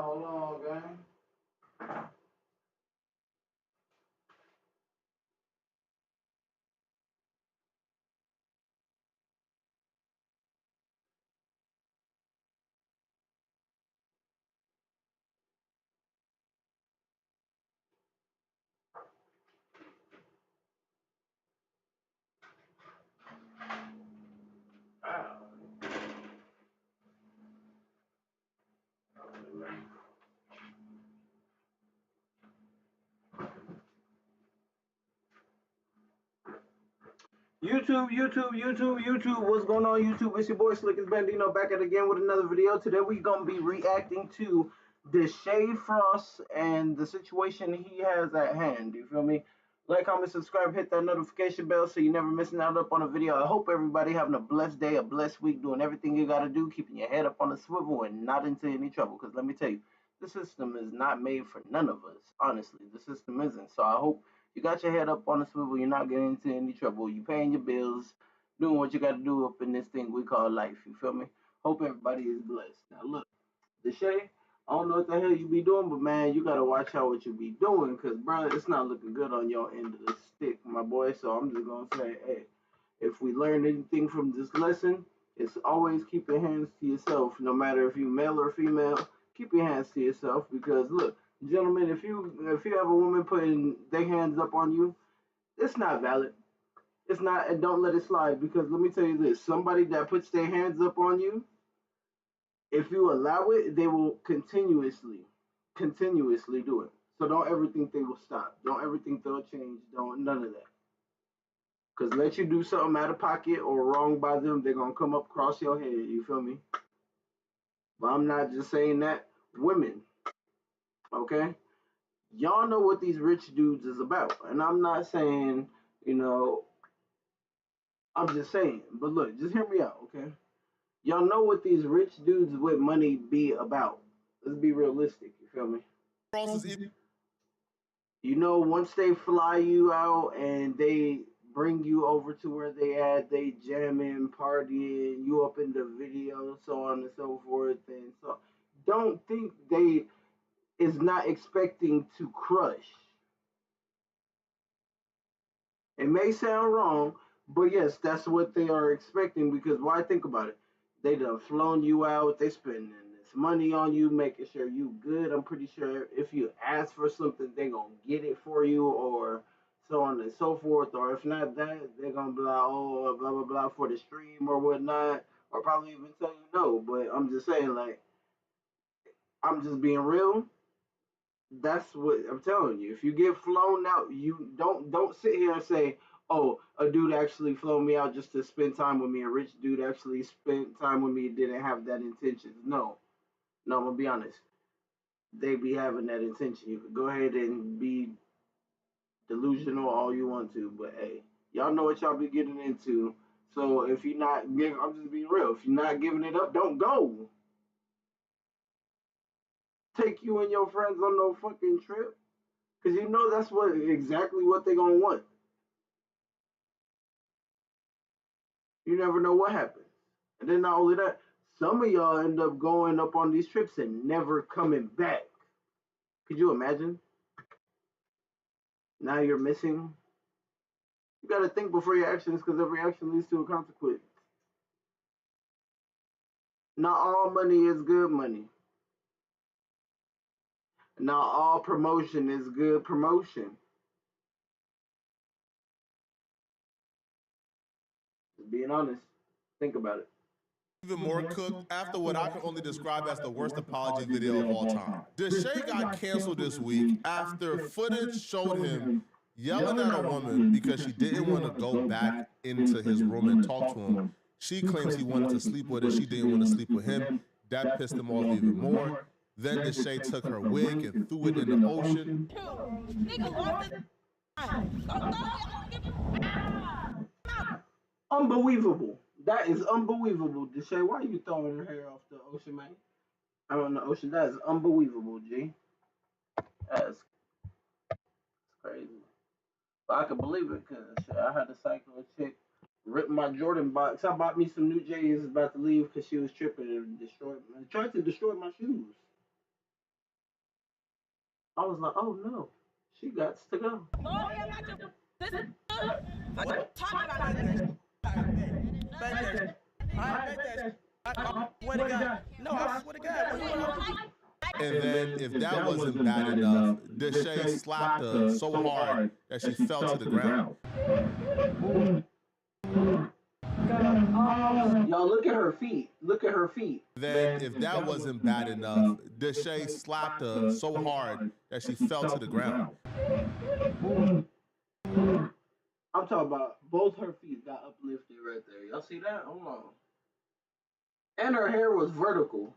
hold on, gang. YouTube. What's going on, YouTube? It's your boy Slick is Bandino back at again with another video. Today we gonna be reacting to Deshae Frost and the situation he has at hand. You feel me? Like, comment, subscribe, hit that notification bell so you're never missing out up on a video. I hope everybody having a blessed day, a blessed week, doing everything you gotta do, keeping your head up on the swivel and not into any trouble. Because let me tell you, the system is not made for none of us. Honestly, the system isn't. So I hope you got your head up on the swivel. You're not getting into any trouble. You paying your bills, doing what you got to do up in this thing we call life. You feel me? Hope everybody is blessed. Now look, Deshae, I don't know what the hell you be doing, but man, you gotta watch out what you be doing, cause bro, it's not looking good on your end of the stick, my boy. So I'm just gonna say, hey, if we learn anything from this lesson, it's always keep your hands to yourself. No matter if you male or female, keep your hands to yourself. Because look, gentlemen, if you have a woman putting their hands up on you, it's not valid. It's not, and don't let it slide. Because let me tell you this: somebody that puts their hands up on you, if you allow it, they will continuously do it. So don't ever think they will stop. Don't ever think they'll change. Don't none of that. Cause let you do something out of pocket or wrong by them, they're gonna come up across your head. You feel me? But I'm not just saying that. Women, okay? Y'all know what these rich dudes is about. And I'm not saying, you know, I'm just saying. But look, just hear me out, okay? Y'all know what these rich dudes with money be about. Let's be realistic, you feel me? You know, once they fly you out and they bring you over to where they at, they jamming, partying, you up in the video, so on and so forth, and so don't think they is not expecting to crush. It may sound wrong, but yes, that's what they are expecting. Because why? Think about it. They done flown you out. They spending this money on you, making sure you good. I'm pretty sure if you ask for something, they gonna get it for you, or so on and so forth. Or if not that, they're gonna be like, oh, blah blah blah for the stream or whatnot, or probably even tell you no. But I'm just saying, like, I'm just being real. That's what I'm telling you. If you get flown out, you don't sit here and say, "Oh, a dude actually flown me out just to spend time with me." A rich dude actually spent time with me, didn't have that intention. No, no, I'm gonna be honest. They be having that intention. You could go ahead and be delusional all you want to, but hey, y'all know what y'all be getting into. So if you're not giving, I'm just being real. If you're not giving it up, don't go. Take you and your friends on no fucking trip, cause you know that's what exactly what they gonna want. You never know what happens. And then not only that, some of y'all end up going up on these trips and never coming back. Could you imagine? Now you're missing. You got to think before your actions, because every action leads to a consequence. Not all money is good money. Not all promotion is good promotion. Just being honest. Think about it. Even more cooked after what I can only describe as the worst apology video of all time. Deshae got canceled this week after footage showed him yelling at a woman because she didn't want to go back into his room and talk to him. She claims he wanted to sleep with her. She didn't want to sleep with him. That pissed him off even more. Then Deshae took her wig and threw it in the ocean. Unbelievable. That is unbelievable. Deshae, why are you throwing her hair off the ocean, man? I don't know, ocean. That is unbelievable, G. That's crazy. But I could believe it because I had to cycle a chick, rip my Jordan box. I bought me some new J's about to leave because she was tripping and tried to destroy my shoes. I was like, oh no, she got to go. Oh, yeah, not your what? Talking about that. I bet that. I swear to God. No, I swear to God. And then, if that wasn't bad enough, Deshae slapped her so hard that she fell to the ground. Y'all look at her feet. Look at her feet. Then, if that wasn't bad enough, Deshae slapped her so hard that she fell to the ground. I'm talking about both her feet got uplifted right there. Y'all see that? Hold on. And her hair was vertical.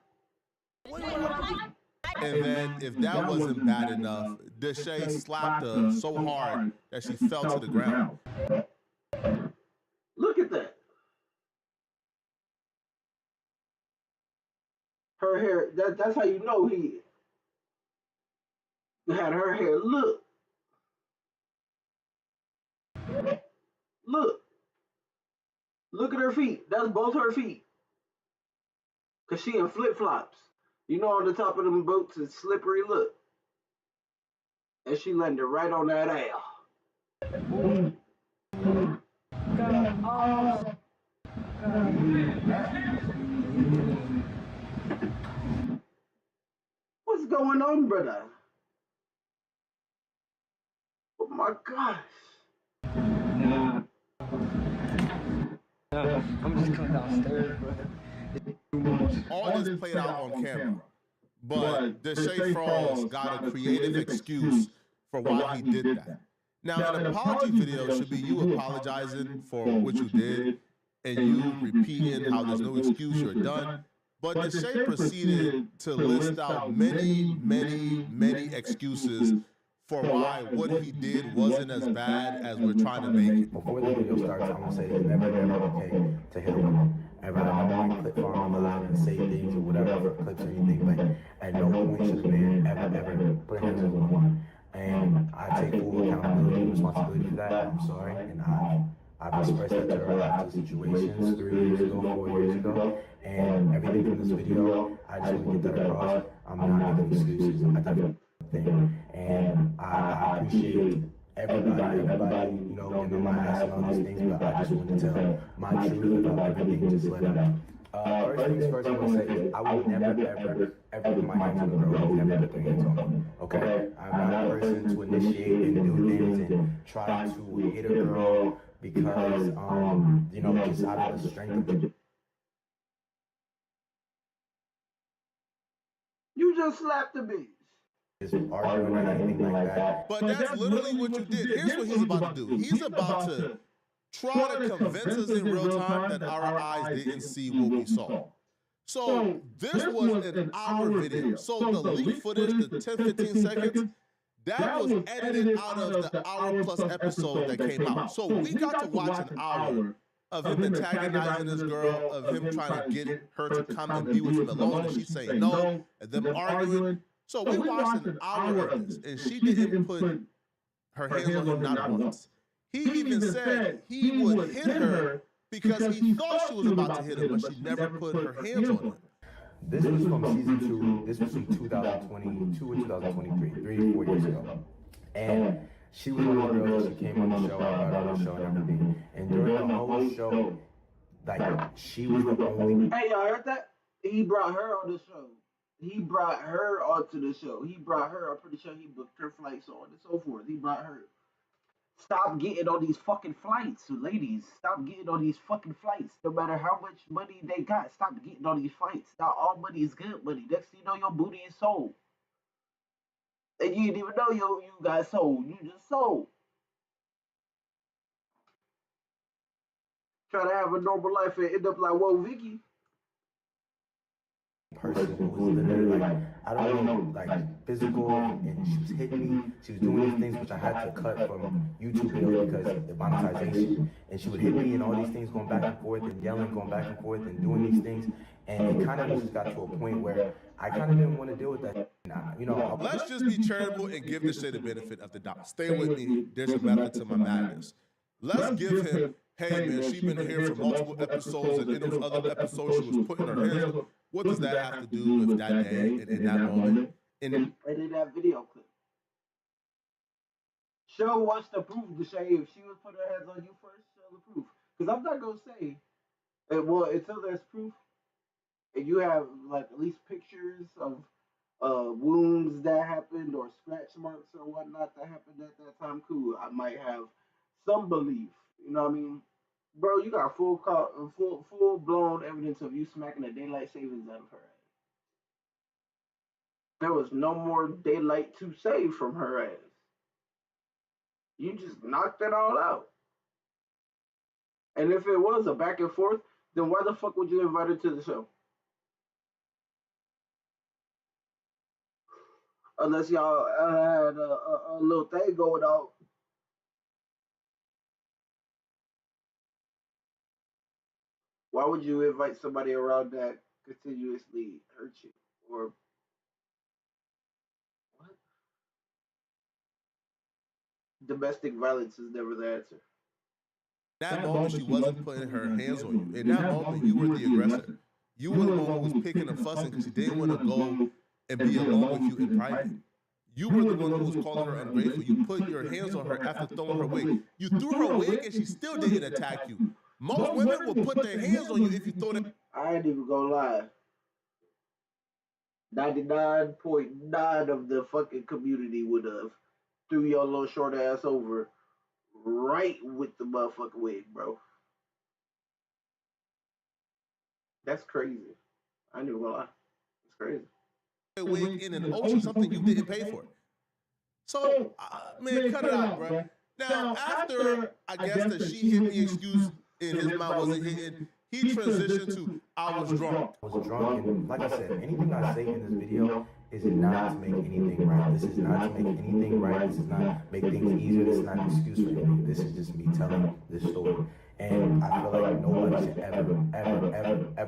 And then, if that wasn't bad enough, Deshae slapped her so hard that she fell to the ground. Look at that. Her hair, that's how you know he had her hair. Look. Look. Look at her feet. That's both her feet. Because she in flip-flops. You know, on the top of them boots, it's slippery. Look. And she landed right on that ass. What's going on, brother? Oh my gosh. I'm just coming downstairs, bro. All this played out on camera, but Deshae Frost got a creative excuse for why he did that. Now, an apology video should be you apologizing for what you did and you repeating how there's no excuse, you're done. But Deshae proceeded to list out many excuses for why what he did wasn't as bad as we're trying to make it. Before the video starts, I'm gonna say it's never okay to hit a woman. Ever, I don't like clip farm online and say things or whatever for clips or anything, but at no point should a man ever put hands on a woman. And I take full accountability and responsibility for that. I'm sorry, and I've expressed that to her after situations 3 years ago, 4 years ago, and everything from this video, I just want to get that across. I'm not making excuses. I definitely thing, and I appreciate everybody, you know, getting on my ass and all these things, but I just want to tell my truth about everything, just let it out. First things first, I'm gonna say is I would never put my hands on a girl who never put their hands on me. Okay, I'm not a person to initiate and do things and try to hit a girl because you know, just out of the strength of the. You just slapped the bitch. Arguing or anything like that. But that's literally what you did. Here's what he's about to do. He's about to try to convince us in real time that our eyes didn't see what we saw. So this was an hour video. So the leaked footage, the 10, 15 seconds, that was edited out of the hour plus episode that came out. So we got to watch an hour of him antagonizing this girl, of him trying to get her to come and be with him alone, and she's saying no, and them arguing. So we watched an hour of this, and she didn't put her hands on him not once. He even said he would hit her because he thought she was about to hit him, but she never put her hands on him. This was from season 2. This was from 2022 or 2023, 3 or 4 years ago. And she was one of the girls that came on the show, I brought her on the show and everything. And during the whole show, like, she was the only... Hey, y'all heard that? He brought her on the show. He brought her onto the show. He brought her. I'm pretty sure he booked her flights on and so forth. He brought her. Stop getting on these fucking flights, ladies. Stop getting on these fucking flights. No matter how much money they got, stop getting on these flights. Not all money is good money. Next thing you know, your booty is sold. And you didn't even know you got sold. You just sold. Try to have a normal life and end up like, whoa, Vicky. Person who was literally like, I don't know, like physical, and she was hitting me. She was doing these things which I had to cut from YouTube videos because of the monetization. And she would hit me and all these things going back and forth and yelling, going back and forth and doing these things. And it kind of just got to a point where I kind of didn't want to deal with that. You know, let's just be charitable and give Deshae the benefit of the doubt. Stay with me. There's a method to my madness. Let's give him, hey man, she's been here for multiple episodes, and in those other episodes she was putting her hands on. What does that have to do with that day and in that moment? And in that video clip. Show us the proof, Deshae. If she was putting her hands on you first, show the proof. Because I'm not gonna say, well, until there's proof, and you have like at least pictures of wounds that happened or scratch marks or whatnot that happened at that time. Cool, I might have some belief. You know what I mean? Bro, you got full blown evidence of you smacking the daylight savings out of her ass. There was no more daylight to save from her ass. You just knocked it all out. And if it was a back and forth, then why the fuck would you invite her to the show? Unless y'all had a little thing going on. Why would you invite somebody around that continuously hurt you? Or what? Domestic violence is never the answer. That moment, she wasn't putting her hands on you. In that moment, you were the aggressor. You were the one who was picking and fussing because she didn't want to go and be alone with you in private. You were the one who was calling her ungrateful. You put your hands on her after throwing her wig. You threw her wig and she still didn't attack you. Most women will put their hands on you if you throw them. I ain't even gonna lie. 99.9 of the fucking community would have threw your little short ass over right with the motherfucking wig, bro. That's crazy. I ain't even gonna lie. It's crazy. Wig in an ocean, something you didn't pay for. So, man, cut it out, bro. Now, after I guess that she hit the excuse in his mouth wasn't hitting, he transitioned to I was drunk. I was drunk, and like I said, anything I say in this video is not to make anything right. This is not to make anything right. This is not make things easier. This is not an excuse for anything. This is just me telling this story. And I feel like nobody should ever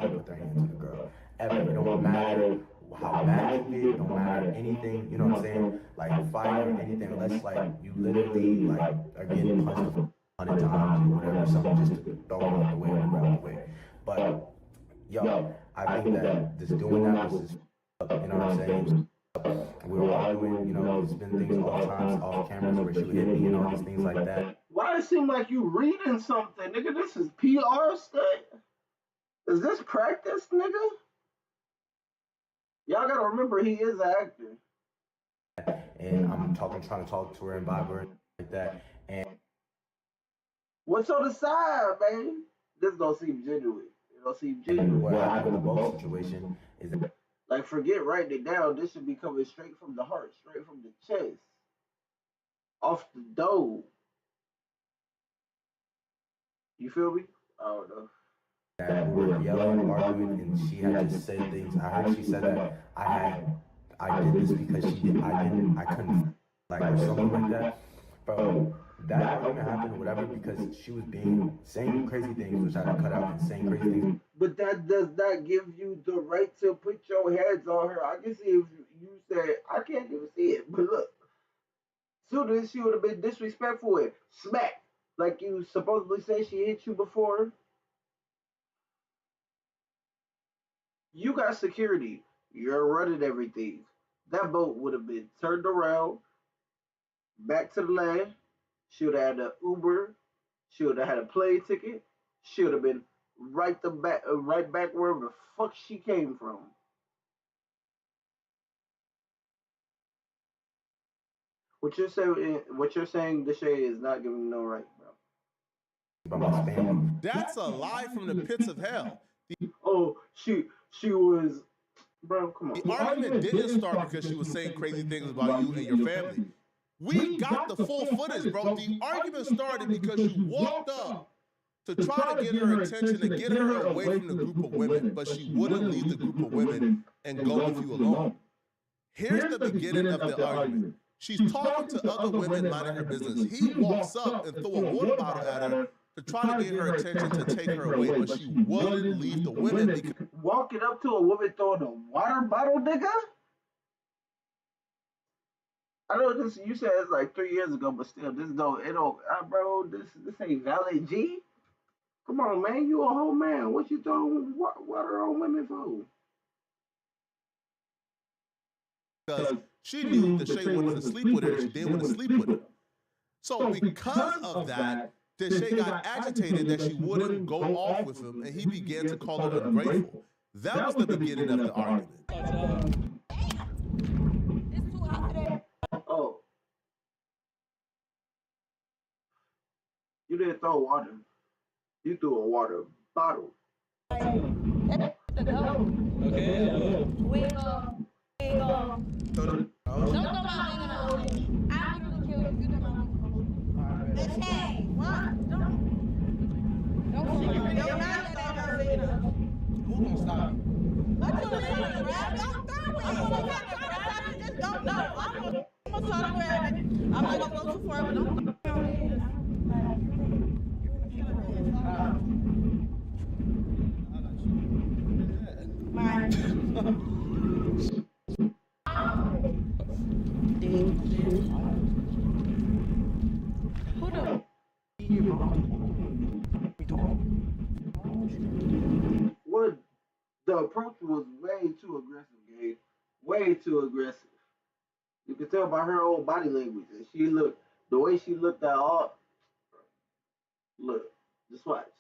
put their hands on a girl. Ever. It don't matter how bad you get, it don't matter anything, you know what I'm saying? Like fire or anything, unless like you literally like are getting punched 100 times or whatever, something just to throw them out the way or out the way. But yo, I think that just doing that was just, you know what I'm saying? We were arguing, you know, there's been things all times off cameras where she would hit me and all these things like that. Why it seem like you reading something, nigga? This is PR stuff. Is this practice, nigga? Y'all gotta remember he is an actor. And I'm trying to talk to her and vibe her like that. And what's on the side, man? This don't seem genuine. It don't seem genuine. what happened in the both situation is that, like, forget writing it down. This should be coming straight from the heart, straight from the chest, off the dome. You feel me? I don't know. that we were yelling, arguing, and she had just said things. I heard she said that I did this because I couldn't, like, or something like that. Bro, that argument happened or whatever because she was saying crazy things, which I had to cut out, and saying crazy things. But that does not give you the right to put your hands on her. I can see if you said, I can't even see it, but look. Soon as she would have been disrespectful and smack, like you supposedly say she hit you before. You got security. You're running everything. That boat would have been turned around, back to the land. She would have had an Uber. She would have had a plane ticket. She would have been right back wherever the fuck she came from. What you're saying, Deshae, is not giving no right, bro. That's a lie from the pits of hell. Oh, she was, bro. Come on. The argument didn't start because she was saying crazy things about you and your family. We got the full footage, bro. The argument started because you walked up to try to get her attention, to get her away from the group of women, but she wouldn't leave the group of women and go with you alone. Here's the beginning of the argument. She's talking to other women minding her business. He walks up and throws a water bottle at her to try to get her attention, to take her away, but she wouldn't leave the women. Because walking up to a woman throwing a water bottle, nigga? I know this, you said it's like 3 years ago, but still, bro, this ain't valid, G. Come on, man, you a whole man. What you throwing water on women for? Because she knew Deshae wanted to sleep with her, and she didn't want to sleep with her. So because of that, Deshae got agitated that she wouldn't go off with him, and he began to call her ungrateful. That was the beginning of the argument. Oh. You didn't throw water. You threw a water bottle. Okay. Don't throw my wing on. I'm gonna kill you. You throw my wing on. Deshae, what? Don't Who gonna stop me? What you doing? Don't throw it. Just don't know. I'm gonna try to grab it. I'm not gonna go too far, but don't throw it. What? The approach was way too aggressive, Gabe. Way too aggressive. You could tell by her own body language. And she looked, the way she looked at all. Look, just watch.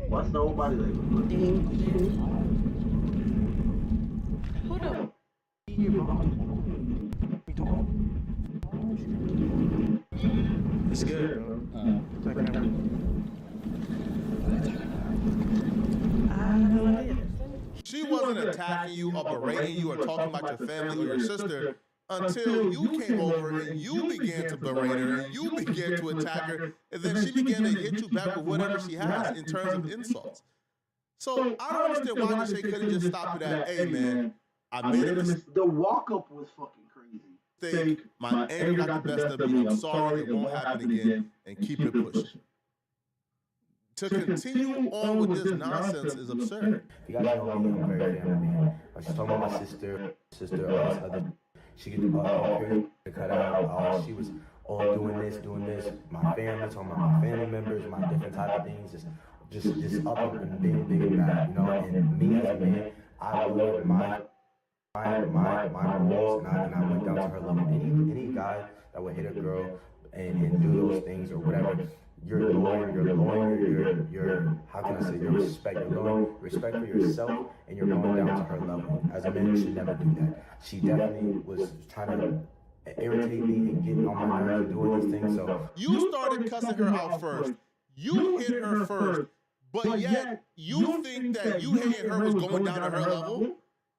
Watch the whole body language. Look. It's good, bro. She wasn't attacking you or berating you or talking about your family or your sister until you came over and you began to berate her and you began to attack her, and then she began to hit you back with whatever she has in terms of insults. So I don't understand why Deshae couldn't just stop it at, hey man, I made a mistake. The walk-up was fucking crazy. My anger got the best of me. I'm sorry, it won't happen again, and keep it pushing. To continue on with this nonsense is absurd. You guys know me, I'm a very family man. She's talking about my sister, all this other. She could to cut out. She was all doing this. My family, talking about my family members, my different type of things, just up and being big and bad, you know. And me as a man, I love my morals, and I went down to her level. Any guy that would hit a girl and do those things or whatever, you're loyal, you're how can I say, your respect, you're loyal, respect for yourself, and you're going down to her level. As a man, you should never do that. She definitely was trying to irritate me and get on my nerves and doing these things. So you started cussing her out first. You hit her first, but yet you think that you hitting her was going down to her level?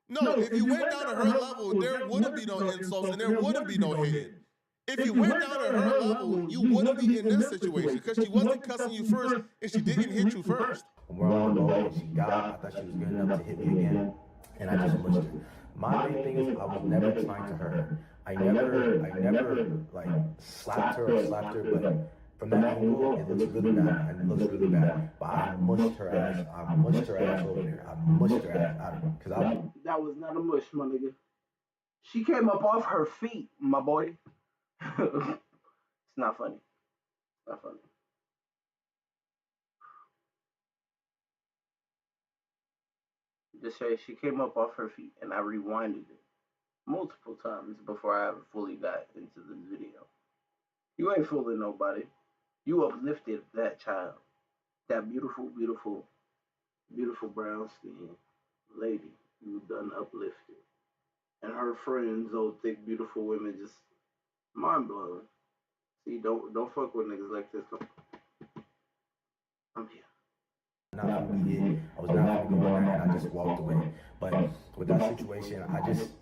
No, if you went down to her level, there wouldn't be no insults and there wouldn't be no hitting. If you went down to her level, you wouldn't be in this situation because she wasn't cussing you first and she didn't hit you first. We're on the ball and she got, I thought she was good enough to hit me again, and I just mushed her. My main thing is I was never trying to hurt her. I never like slapped her, but from that angle, it looks really bad. But I mushed her ass over there. I mushed her ass out of her. That was not a mush, my nigga. She came up off her feet, my boy. It's not funny. It's not funny. Just say she came up off her feet, and I rewinded it multiple times before I ever fully got into the video. You ain't fooling nobody. You uplifted that child, that beautiful, beautiful, beautiful brown skin lady. You done uplifted, and her friends, those thick, beautiful women, just mind blowing. See, don't fuck with niggas like this. I'm here. I was not going to go in there, and I just walked away. But with that situation,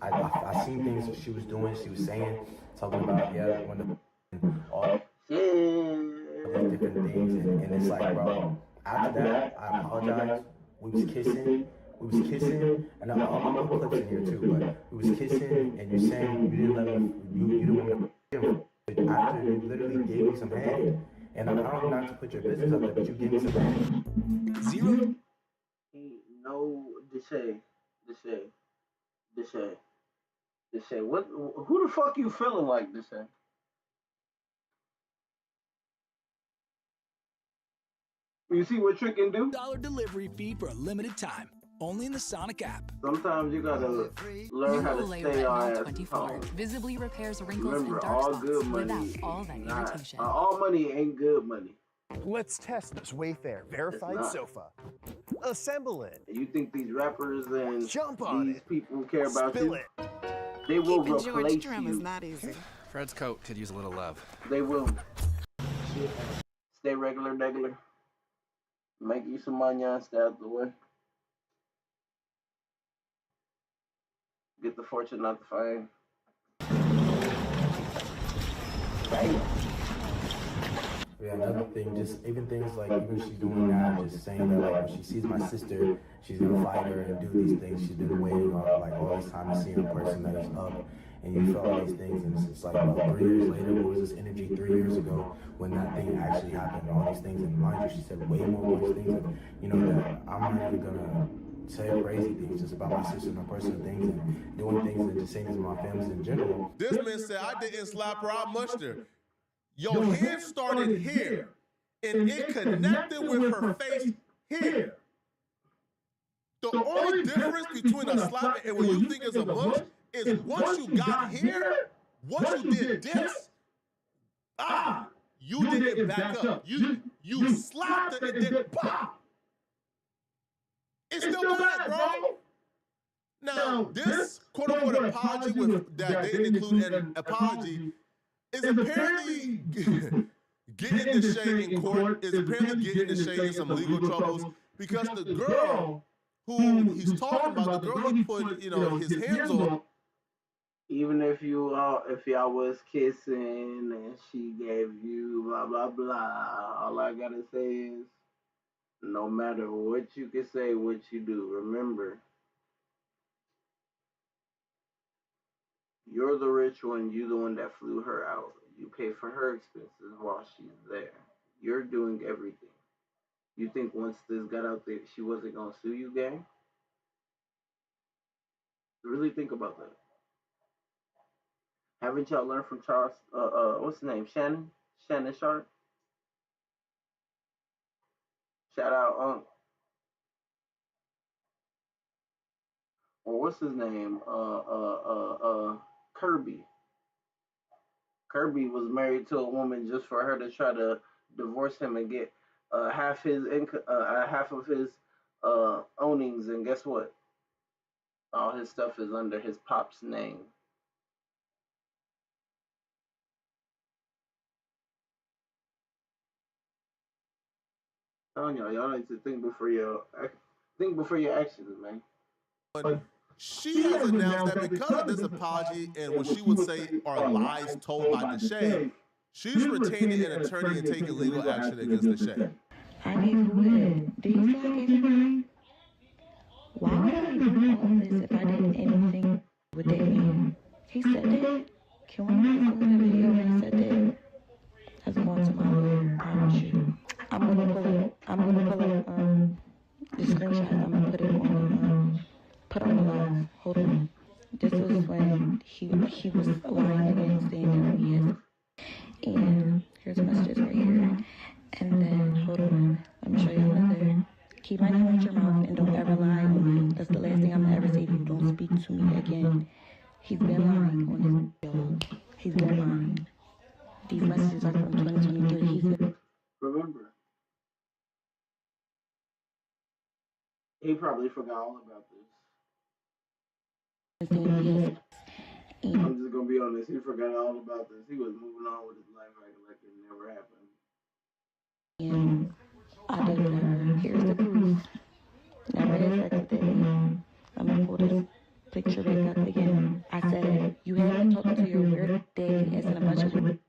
I seen things that she was doing, she was saying, talking about, all different things, and it's like, bro, after that, I apologize. We was kissing, and I'm gonna put clips in here too, but we was kissing, and you're saying you didn't let me, you didn't want to, after you literally gave me some head, and I don't know not to put your business up there, but you gave me some head. Zero? No, Deshae, what, who the fuck you feeling like, Deshae? You see what Trick can do? $1 delivery fee for a limited time. Only in the Sonic app. Sometimes you gotta learn how to stay on ass 24 visibly repairs wrinkles Remember, and dark all spots good money without all that not, irritation. all money ain't good money. Let's test this Wayfair verified sofa. Assemble it. You think these rappers and Jump on these it. people care about Spill you? it. They will Keeping George replace trim you. is not easy. Fred's coat could use a little love. They will. Stay regular. Make you some money and stay out the way. Get the fortune, not the fame. Bam. Yeah, another thing, just even things like even she's doing now, just saying that like when she sees my sister, she's gonna fight her and do these things. She's been waiting on like all this time to see a person that is up, and you feel all these things, and it's like about 3 years later, what was this energy 3 years ago when that thing actually happened? All these things, and mind you, she said way more of these things, and you know that I'm not even gonna say crazy things just about my sister and her personal things and doing things and just saying things about my families in general. This man said, I didn't slap her, I mushed her. Your hand started here, and it connected with her face here. The only difference between a slap and what you think is a mush is once you got here, once you did this, you didn't back up. You slapped it and then pop. It's still bad, bro. Now, this quote-unquote apology with that didn't include an apology is apparently getting Deshae in court, is apparently getting Deshae in some legal troubles because the girl who he's talking about, the girl he put, his hands on. Even if y'all was kissing and she gave you blah blah blah, all I gotta say is, no matter what you can say, what you do, remember, you're the rich one. You're the one that flew her out. You pay for her expenses while she's there. You're doing everything. You think once this got out there, she wasn't gonna sue you, gang? Really think about that. Haven't y'all learned from Charles? What's his name? Shannon Sharp. Shout out, or what's his name? Kirby. Kirby was married to a woman just for her to try to divorce him and get half his income, half of his ownings, and guess what? All his stuff is under his pop's name. I'm telling y'all need to think before your actions, man. But she has announced that because of this apology and what she would say are lies told by Deshae, she's retaining an attorney and taking legal action against Deshae. I gave you head. Do you feel I gave you head? Why would I do all this if I did anything with that man? He said that. Can we not go to the video when he said that? That's going to my lawyer, I promise you. I'm gonna pull it, the screenshot. I'm gonna put it on, put on the live. Hold on. This was when he was lying against saying that he had. And here's messages right here. And then, hold on, let me show you another. Keep my name out your mouth and don't ever lie on me. That's the last thing I'm gonna ever say to you. Don't speak to me again. He's been lying on his video. He's been lying. These messages are from 2023. He's been... Remember, he probably forgot all about this. Yes. I'm just gonna be honest. He forgot all about this. He was moving on with his life like it never happened. And I did whatever. Here's the proof. Never had sex with that man. I'm gonna pull this picture back up again. I said, you haven't talked to your weird daddy asking a bunch of...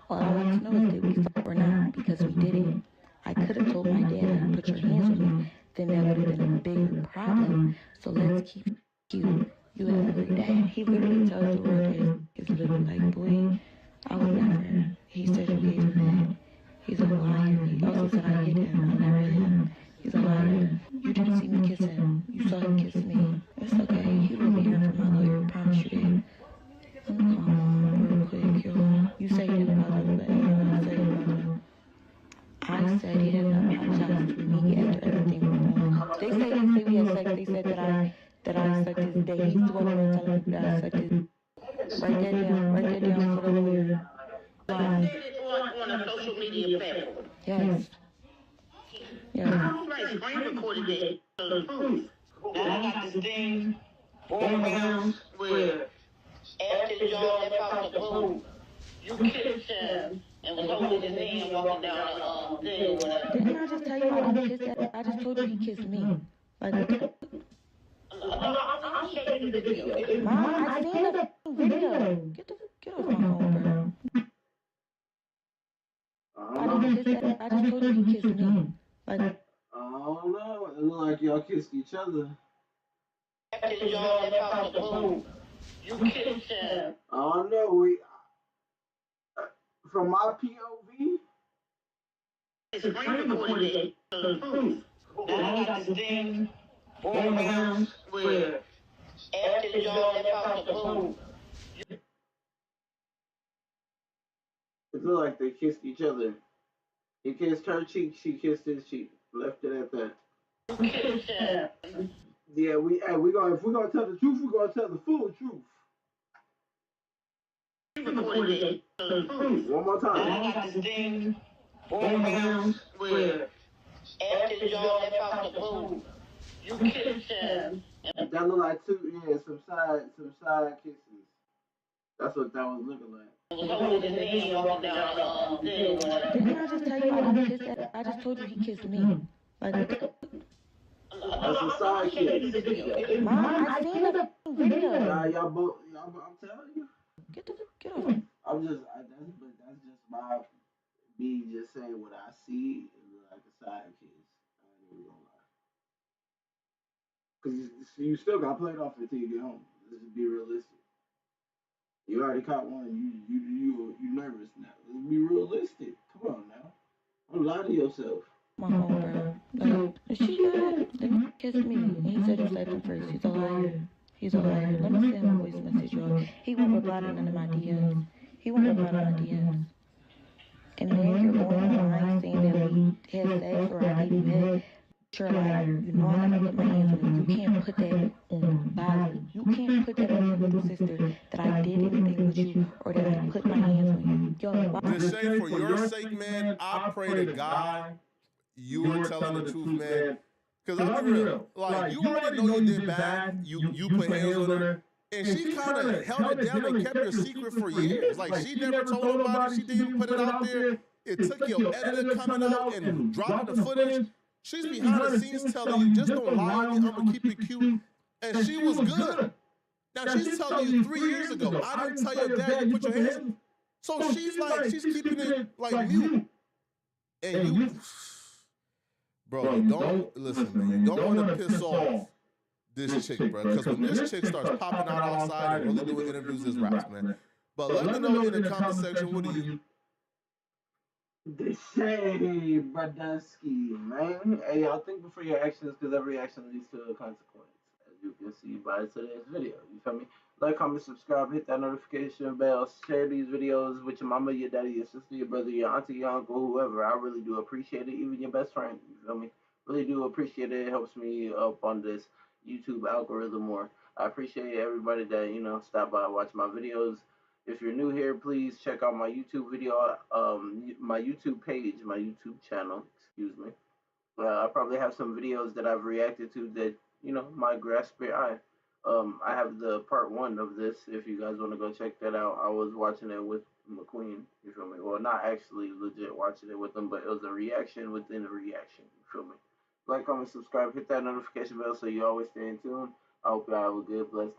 All I want to know is did we fuck or not, because we didn't. I could have told my dad to put your hands on me, then that would have been a bigger problem. So let's keep it cute. You have every day. He literally tells the world his little like, boy, I was never. He said you gave him that. He's a liar. He also said I hit him. I never hit him. He's a liar. You didn't see me kiss him. You saw him kiss me. It's okay. He will be here for my lawyer. I promise you that. Let me call him real quick, yo. You say you didn't bother, but I say you bother. I said he didn't apologize to me after everything went wrong. They say we had sex. They say your family. Yes. Yeah. Like screen recorded it for the proof. Now I got this thing going around where after John left out the boat, you kissed him and was holding his knee and walking down the thing. Didn't I just tell you I didn't kiss that? I just told you he kissed me. Like, I'll show you the video. Mom, I seen the video. Get off my phone, bro. I didn't kiss that. I just told you he kissed me. Like, I don't know. It looked like y'all kissed each other. After John left out the boat, you kissed him. I don't know. From my POV, Screen recorded it for the proof. Now I got this thing going around where after John left out the boat. it looked like they kissed each other. He kissed her cheek, she kissed his cheek. Left it at that. You kissed him. Yeah, if we gonna tell the truth, we gonna tell the full truth. Recorded it for the proof. One more time. Now I got this thing going around where after John left out the boat, you kissed him. That looked like some side kisses. That's what that was looking like. Holding his knee and walking down the thing. Didn't I just tell you I didn't kiss that? I just told you he kissed me. Like, that's a side kiss. Mom, I seen the video. Nah, y'all both. I'm telling you. Get off. That's just my me just saying what I see is like a side kiss. I ain't even gonna lie. Cause you still got played off until you get home. Let's just be realistic. You already caught one. You nervous now. Let's be realistic. Come on now. Don't lie to yourself. My phone, bro. Like, is she good? Then he kissed me. And he said you slapped him first. He's a liar. He's a liar. Let me send him a voice message, y'all. He won't reply to none of my DMs. He won't reply to my DMs. And then if you're going online saying that we had sex or I gave you head, you're a liar. You know I never put my hands on you. You can't put that on Bobby. You can't put that on your little sister that I did anything with you or that I put my hands on you. Yo, Deshae, for your sake, man, I pray to God you are telling the truth, man. Because I'm real. Like, you already know you did bad. You put hands on her. And she kind of held it down and kept your secret for years. Like, she never told nobody. She didn't even put it out there. It took your editor coming out and dropping the footage. She's behind the scenes telling you, just don't lie on me, I'm going to keep it cute. And she was good. Now, she's telling you 3 years ago, I didn't tell your dad you put your hands. So she's like, she's keeping it like mute. And you, bro, don't, listen, man, you don't want to piss off this chick, bro. Because when this chick starts popping out outside and really doing interviews as raps, man. But let me know in the comment section, what do you... Deshae Bradusky, man. Hey, y'all think before your actions, because every action leads to a consequence, as you can see by today's video. You feel me? Like, comment, subscribe, hit that notification bell, share these videos with your mama, your daddy, your sister, your brother, your auntie, your uncle, whoever. I really do appreciate it. Even your best friend. You feel me? Really do appreciate it. It helps me up on this YouTube algorithm more. I appreciate everybody that, you know, stop by and watch my videos. If you're new here, please check out my YouTube video, my YouTube page, my YouTube channel, excuse me. I probably have some videos that I've reacted to that, you know, might grasp your eye. I have the part 1 of this, if you guys want to go check that out. I was watching it with McQueen, you feel me? Well, not actually legit watching it with them, but it was a reaction within a reaction, you feel me? Like, comment, subscribe, hit that notification bell so you always stay in tune. I hope y'all have a good, blessed day.